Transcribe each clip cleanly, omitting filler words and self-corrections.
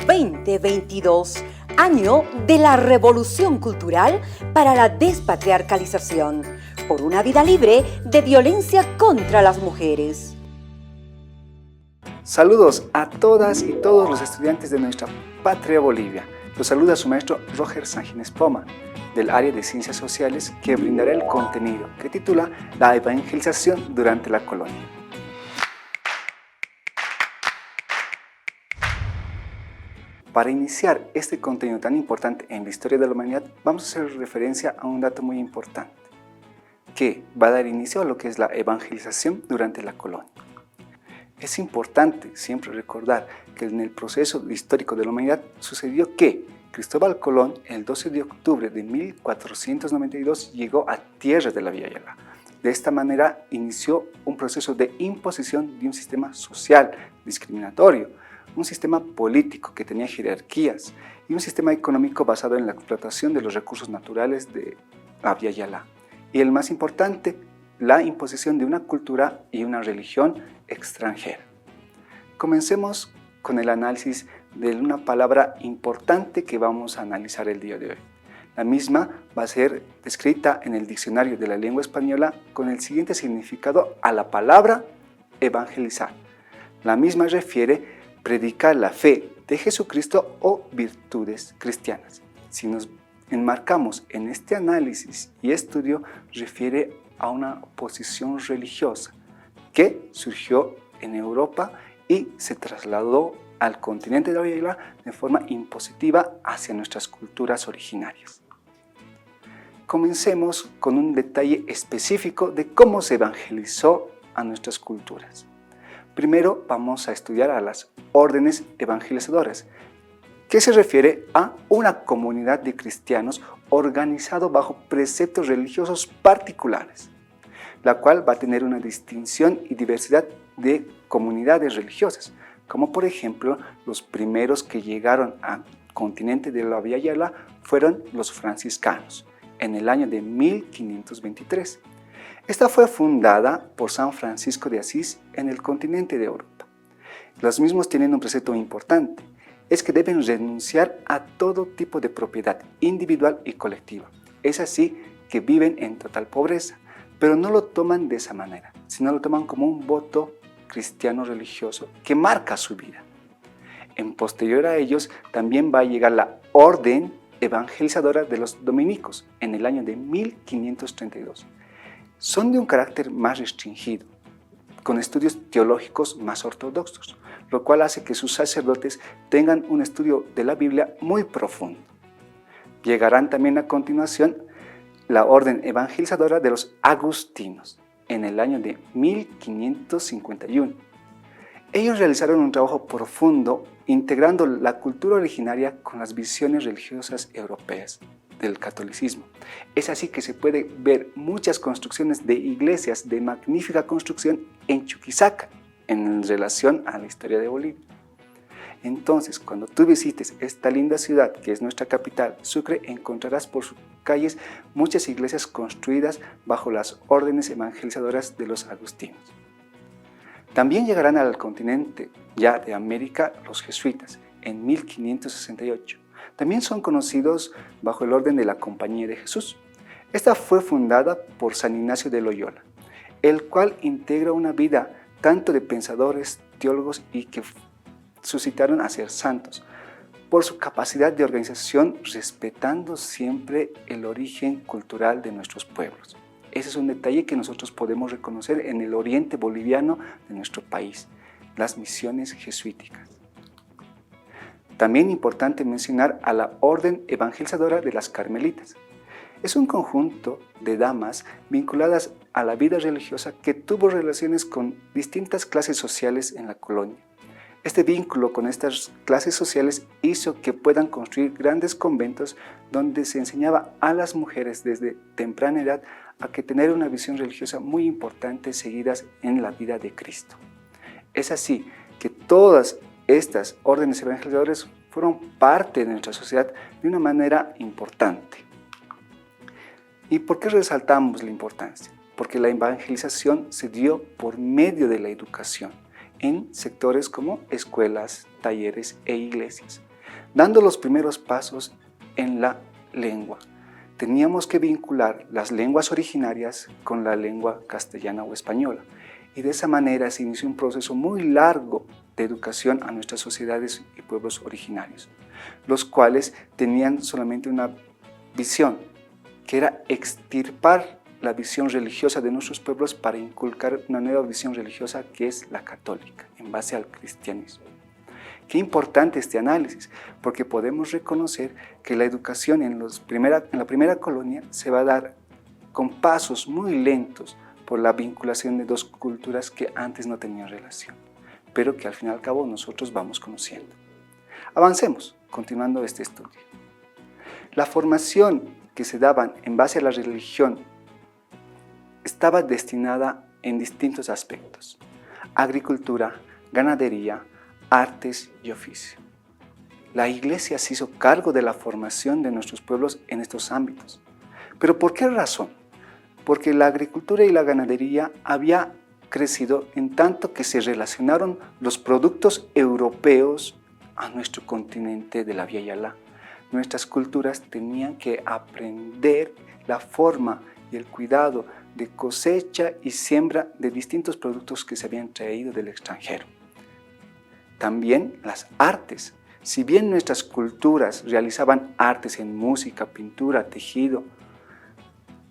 2022, año de la revolución cultural para la despatriarcalización, por una vida libre de violencia contra las mujeres. Saludos a todas y todos los estudiantes de nuestra patria Bolivia. Los saluda su maestro Roger Sanginés Poma, del área de Ciencias Sociales, que brindará el contenido que titula La evangelización durante la colonia. Para iniciar este contenido tan importante en la historia de la humanidad, vamos a hacer referencia a un dato muy importante, que va a dar inicio a lo que es la evangelización durante la colonia. Es importante siempre recordar que en el proceso histórico de la humanidad sucedió que Cristóbal Colón, el 12 de octubre de 1492, llegó a tierra de la Vía Yala. De esta manera inició un proceso de imposición de un sistema social discriminatorio, un sistema político que tenía jerarquías y un sistema económico basado en la explotación de los recursos naturales de la Vía Yala. Y el más importante, la imposición de una cultura y una religión extranjera. Comencemos con el análisis de una palabra importante que vamos a analizar el día de hoy. La misma va a ser descrita en el diccionario de la lengua española con el siguiente significado a la palabra evangelizar. La misma refiere predicar la fe de Jesucristo o virtudes cristianas. Si nos enmarcamos en este análisis y estudio, refiere a una posición religiosa que surgió en Europa y se trasladó al continente de la Vía Yala de forma impositiva hacia nuestras culturas originarias. Comencemos con un detalle específico de cómo se evangelizó a nuestras culturas. Primero vamos a estudiar a las órdenes evangelizadoras, que se refiere a una comunidad de cristianos organizado bajo preceptos religiosos particulares, la cual va a tener una distinción y diversidad de comunidades religiosas, como por ejemplo los primeros que llegaron al continente de la Vía Yala fueron los franciscanos, en el año de 1523. Esta fue fundada por San Francisco de Asís en el continente de Europa. Los mismos tienen un precepto importante, es que deben renunciar a todo tipo de propiedad individual y colectiva. Es así que viven en total pobreza, pero no lo toman de esa manera, sino lo toman como un voto cristiano religioso que marca su vida. En posterior a ellos también va a llegar la orden evangelizadora de los dominicos en el año de 1532. Son de un carácter más restringido, con estudios teológicos más ortodoxos, lo cual hace que sus sacerdotes tengan un estudio de la Biblia muy profundo. Llegarán también a continuación la orden evangelizadora de los agustinos en el año de 1551. Ellos realizaron un trabajo profundo integrando la cultura originaria con las visiones religiosas europeas del catolicismo. Es así que se puede ver muchas construcciones de iglesias de magnífica construcción en Chuquisaca, en relación a la historia de Bolivia. Entonces, cuando tú visites esta linda ciudad, que es nuestra capital, Sucre, encontrarás por sus calles muchas iglesias construidas bajo las órdenes evangelizadoras de los agustinos. También llegarán al continente ya de América los jesuitas en 1568. También son conocidos bajo el orden de la Compañía de Jesús. Esta fue fundada por San Ignacio de Loyola, el cual integra una vida tanto de pensadores, teólogos y que suscitaron a ser santos, por su capacidad de organización respetando siempre el origen cultural de nuestros pueblos. Ese es un detalle que nosotros podemos reconocer en el oriente boliviano de nuestro país, las misiones jesuíticas. También importante mencionar a la Orden Evangelizadora de las Carmelitas. Es un conjunto de damas vinculadas a la vida religiosa que tuvo relaciones con distintas clases sociales en la colonia. Este vínculo con estas clases sociales hizo que puedan construir grandes conventos donde se enseñaba a las mujeres desde temprana edad a que tener una visión religiosa muy importante seguidas en la vida de Cristo. Es así que todas estas órdenes evangelizadoras fueron parte de nuestra sociedad de una manera importante. ¿Y por qué resaltamos la importancia? Porque la evangelización se dio por medio de la educación en sectores como escuelas, talleres e iglesias. dando los primeros pasos en la lengua. Teníamos que vincular las lenguas originarias con la lengua castellana o española. Y de esa manera se inició un proceso muy largo de educación a nuestras sociedades y pueblos originarios, los cuales tenían solamente una visión, que era extirpar la visión religiosa de nuestros pueblos para inculcar una nueva visión religiosa que es la católica, en base al cristianismo. Qué importante este análisis, porque podemos reconocer que la educación en la primera colonia se va a dar con pasos muy lentos por la vinculación de dos culturas que antes no tenían relación, pero que al fin y al cabo nosotros vamos conociendo. Avancemos, continuando este estudio. La formación que se daban en base a la religión estaba destinada en distintos aspectos: agricultura, ganadería, artes y oficio. La Iglesia se hizo cargo de la formación de nuestros pueblos en estos ámbitos. ¿Pero por qué razón? Porque la agricultura y la ganadería había crecido en tanto que se relacionaron los productos europeos a nuestro continente de la Vía Yala. Nuestras culturas tenían que aprender la forma y el cuidado de cosecha y siembra de distintos productos que se habían traído del extranjero. También las artes. Si bien nuestras culturas realizaban artes en música, pintura, tejido,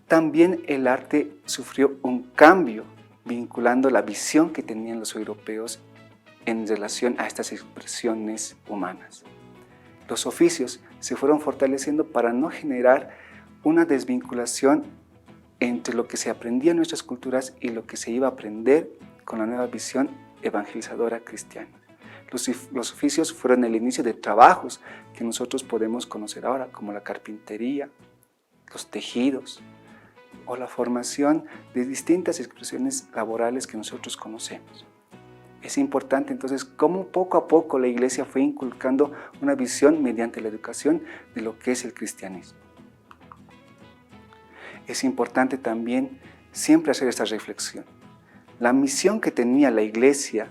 también el arte sufrió un cambio vinculando la visión que tenían los europeos en relación a estas expresiones humanas. Los oficios se fueron fortaleciendo para no generar una desvinculación entre lo que se aprendía en nuestras culturas y lo que se iba a aprender con la nueva visión evangelizadora cristiana. Los oficios fueron el inicio de trabajos que nosotros podemos conocer ahora, como la carpintería, los tejidos o la formación de distintas expresiones laborales que nosotros conocemos. Es importante entonces cómo poco a poco la Iglesia fue inculcando una visión mediante la educación de lo que es el cristianismo. Es importante también siempre hacer esta reflexión. La misión que tenía la Iglesia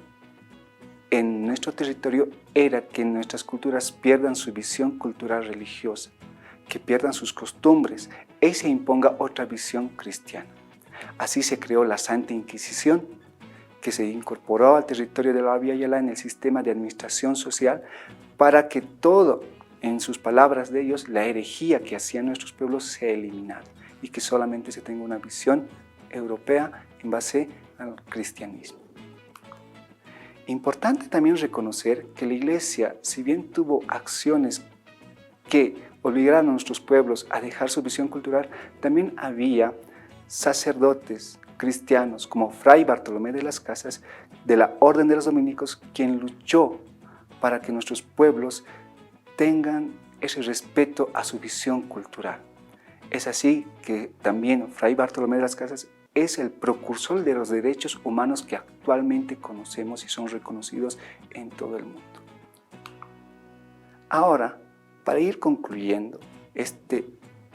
en nuestro territorio era que nuestras culturas pierdan su visión cultural religiosa, que pierdan sus costumbres y se imponga otra visión cristiana. Así se creó la Santa Inquisición, que se incorporó al territorio de la Vía Yala en el sistema de administración social para que todo, en sus palabras de ellos, la herejía que hacían nuestros pueblos sea eliminada y que solamente se tenga una visión europea en base al cristianismo. Importante también reconocer que la Iglesia, si bien tuvo acciones que obligaron a nuestros pueblos a dejar su visión cultural, también había sacerdotes cristianos como Fray Bartolomé de las Casas de la Orden de los Dominicos, quien luchó para que nuestros pueblos tengan ese respeto a su visión cultural. Es así que también Fray Bartolomé de las Casas es el precursor de los derechos humanos que actualmente conocemos y son reconocidos en todo el mundo. Ahora, para ir concluyendo este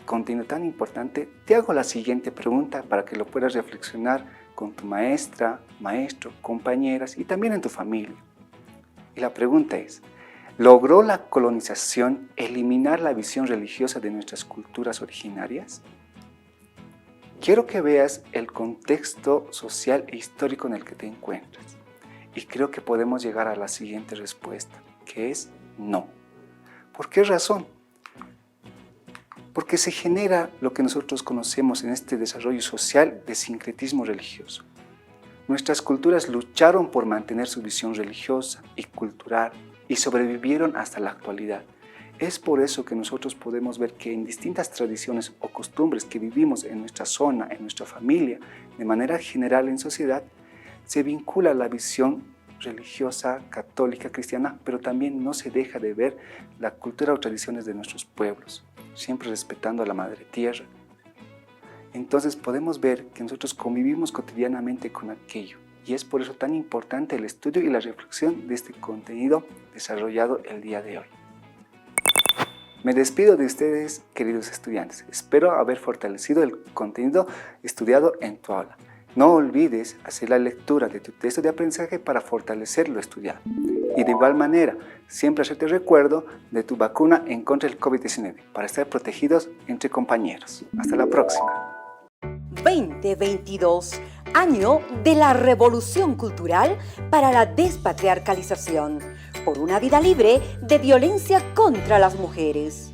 contenido tan importante, te hago la siguiente pregunta para que lo puedas reflexionar con tu maestra, maestro, compañeras y también en tu familia. Y la pregunta es: ¿logró la colonización eliminar la visión religiosa de nuestras culturas originarias? Quiero que veas el contexto social e histórico en el que te encuentras. Y creo que podemos llegar a la siguiente respuesta, que es no. ¿Por qué razón? Porque se genera lo que nosotros conocemos en este desarrollo social de sincretismo religioso. Nuestras culturas lucharon por mantener su visión religiosa y cultural y sobrevivieron hasta la actualidad. Es por eso que nosotros podemos ver que en distintas tradiciones o costumbres que vivimos en nuestra zona, en nuestra familia, de manera general en sociedad, se vincula la visión religiosa, católica, cristiana, pero también no se deja de ver la cultura o tradiciones de nuestros pueblos, siempre respetando a la Madre Tierra. Entonces podemos ver que nosotros convivimos cotidianamente con aquello, y es por eso tan importante el estudio y la reflexión de este contenido desarrollado el día de hoy. Me despido de ustedes, queridos estudiantes. Espero haber fortalecido el contenido estudiado en tu aula. No olvides hacer la lectura de tu texto de aprendizaje para fortalecer lo estudiado. Y de igual manera, siempre hacerte recuerdo de tu vacuna en contra del COVID-19 para estar protegidos entre compañeros. Hasta la próxima. 2022, año de la revolución cultural para la despatriarcalización, por una vida libre de violencia contra las mujeres.